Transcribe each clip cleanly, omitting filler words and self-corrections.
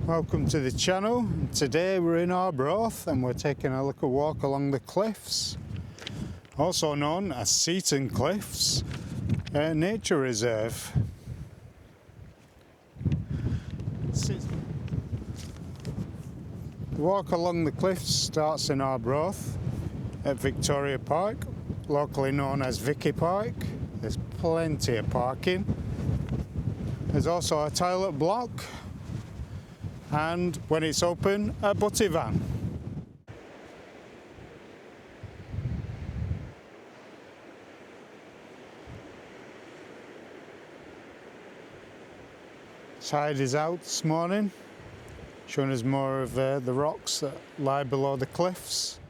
Welcome to the channel. Today we're in Arbroath and we're taking a little walk along the cliffs, also known as Seaton Cliffs Nature Reserve. The walk along the cliffs starts in Arbroath at Victoria Park, locally known as Vicky Park. There's plenty of parking. There's also a toilet block, and when it's open, a butty van. Tide is out this morning, showing us more of the rocks that lie below the cliffs.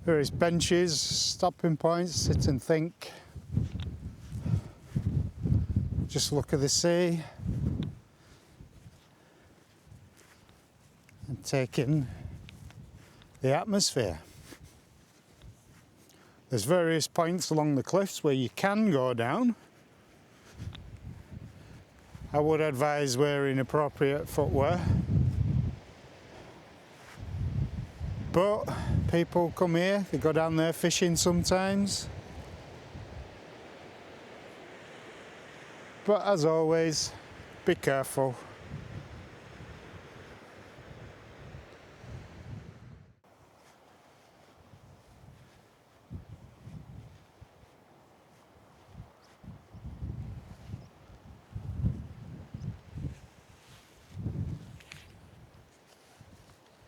Various benches, stopping points, sit and think. Just look at the sea and take in the atmosphere. There's various points along the cliffs where you can go down. I would advise wearing appropriate footwear, but people come here, they go down there fishing sometimes. But as always, be careful.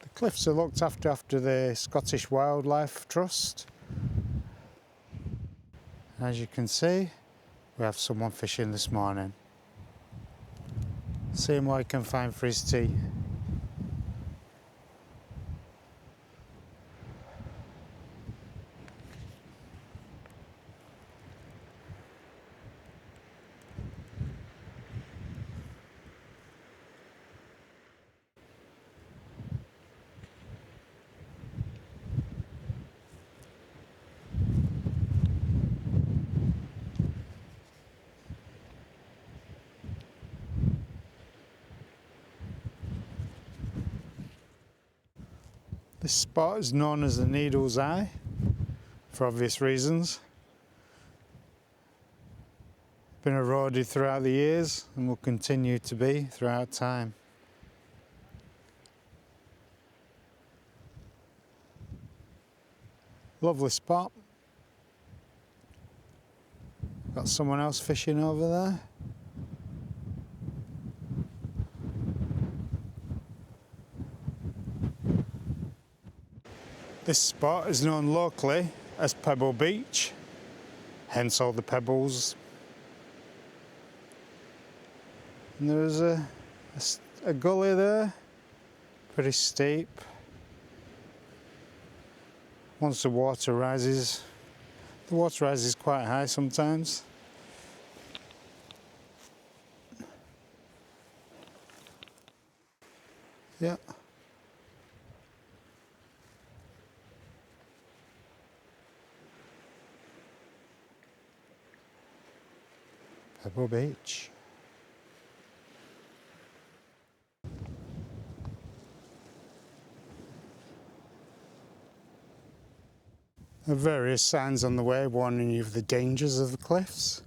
The cliffs are looked after the Scottish Wildlife Trust. As you can see, we have someone fishing this morning. Seeing what he can find for his tea. This spot is known as the Needle's Eye, for obvious reasons. It's been eroded throughout the years and will continue to be throughout time. Lovely spot. Got someone else fishing over there. This spot is known locally as Pebble Beach, hence all the pebbles. And there's a gully there, pretty steep. Once the water rises quite high sometimes. Yeah. Pebble Beach. There are various signs on the way warning you of the dangers of the cliffs,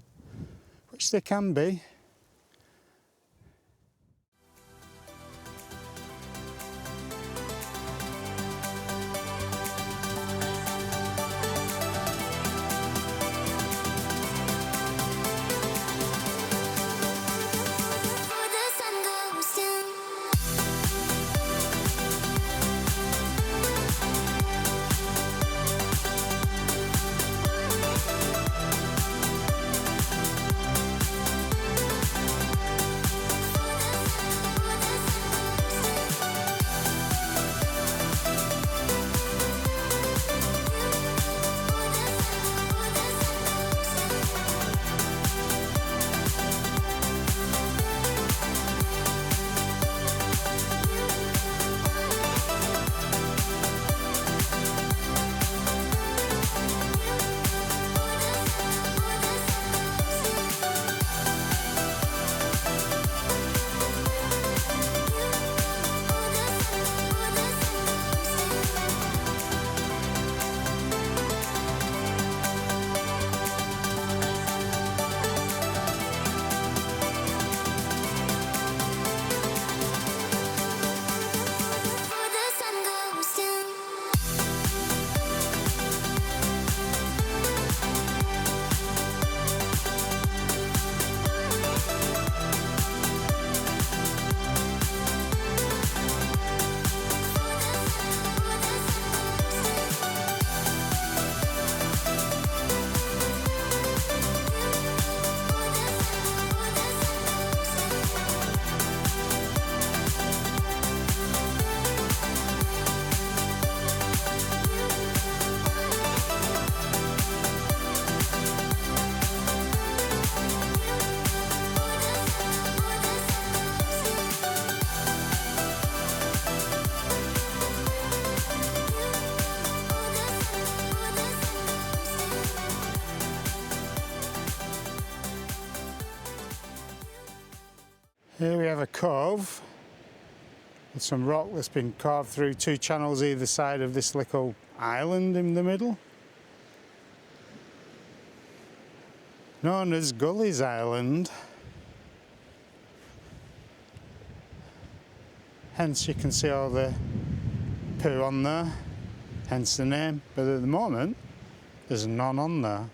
which they can be. Here we have a cove with some rock that's been carved through 2 channels either side of this little island in the middle, known as Gully's Island. Hence you can see all the poo on there, hence the name, but at the moment there's none on there.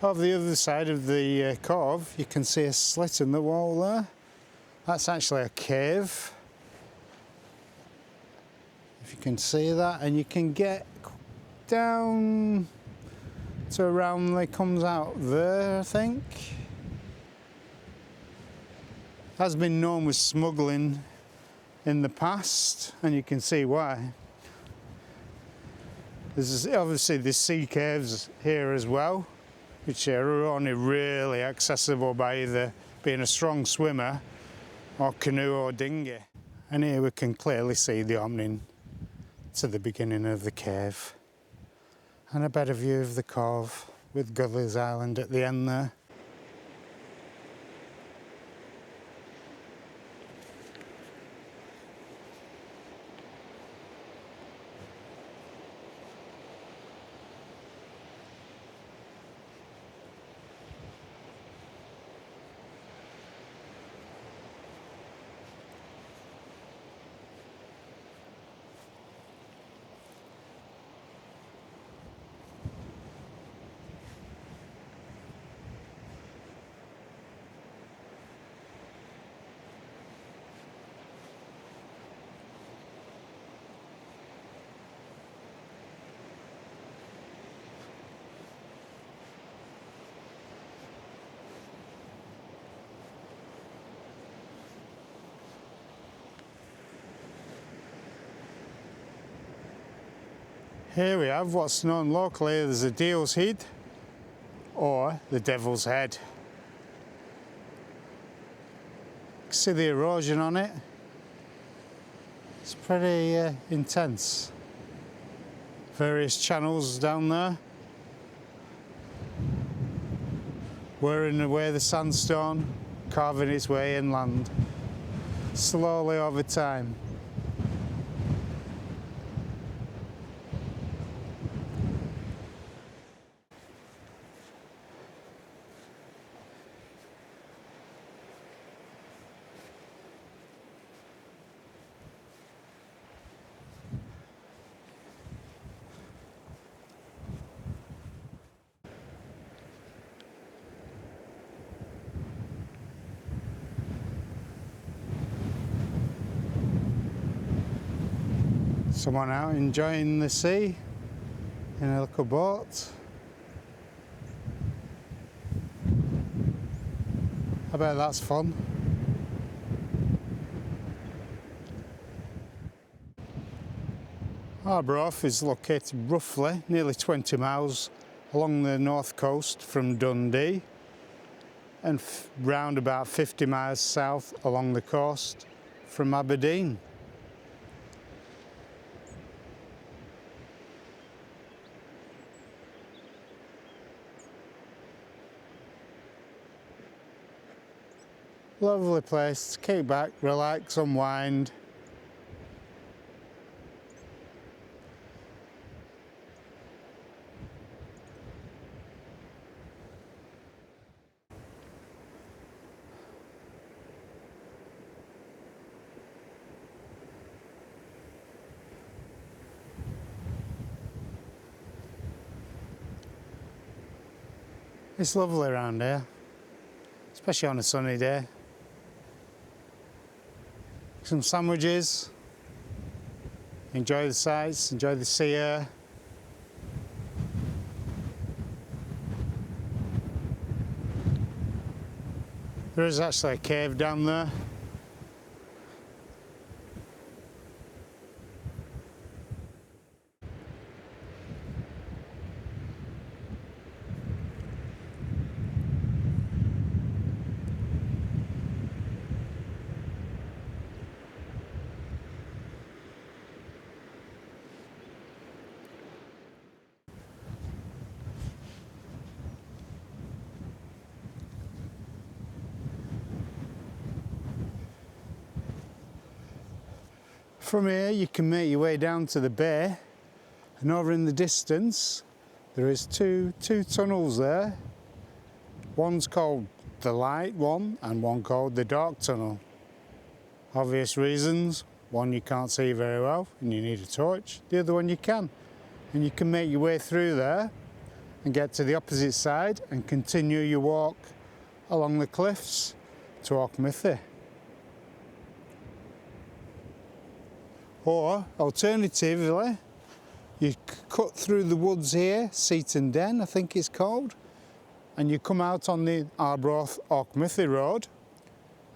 Over the other side of the cove you can see a slit in the wall there. That's actually a cave, if you can see that, and you can get down to around it comes out there, I think. Has been known with smuggling in the past, and you can see why. There's obviously the sea caves here as well, which are only really accessible by either being a strong swimmer or canoe or dinghy. And here we can clearly see the opening to the beginning of the cave, and a better view of the cove with Gully's Island at the end there. Here we have what's known locally as the Deil's Head or the Devil's Head. You can see the erosion on it. It's pretty intense. Various channels down there, wearing away the sandstone, carving its way inland, slowly over time. Someone out enjoying the sea in a little boat. I bet that's fun. Arbroath is located roughly nearly 20 miles along the north coast from Dundee and round about 50 miles south along the coast from Aberdeen. Lovely place to kick back, relax, unwind. It's lovely around here, especially on a sunny day. Some sandwiches, enjoy the sights, enjoy the sea air. There is actually a cave down there. From here you can make your way down to the bay, and over in the distance there is two tunnels there. One's called the light one and one called the dark tunnel. Obvious reasons, one you can't see very well and you need a torch, the other one you can. And you can make your way through there and get to the opposite side and continue your walk along the cliffs to Arbroath. Or alternatively, you cut through the woods here, Seaton Den I think it's called, and you come out on the Arbroath Arbroath Road,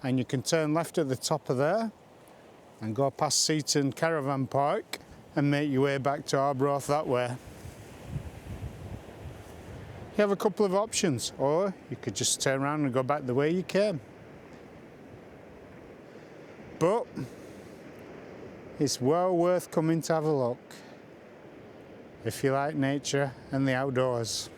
and you can turn left at the top of there and go past Seaton Caravan Park and make your way back to Arbroath that way. You have a couple of options, or you could just turn around and go back the way you came. But it's well worth coming to have a look if you like nature and the outdoors.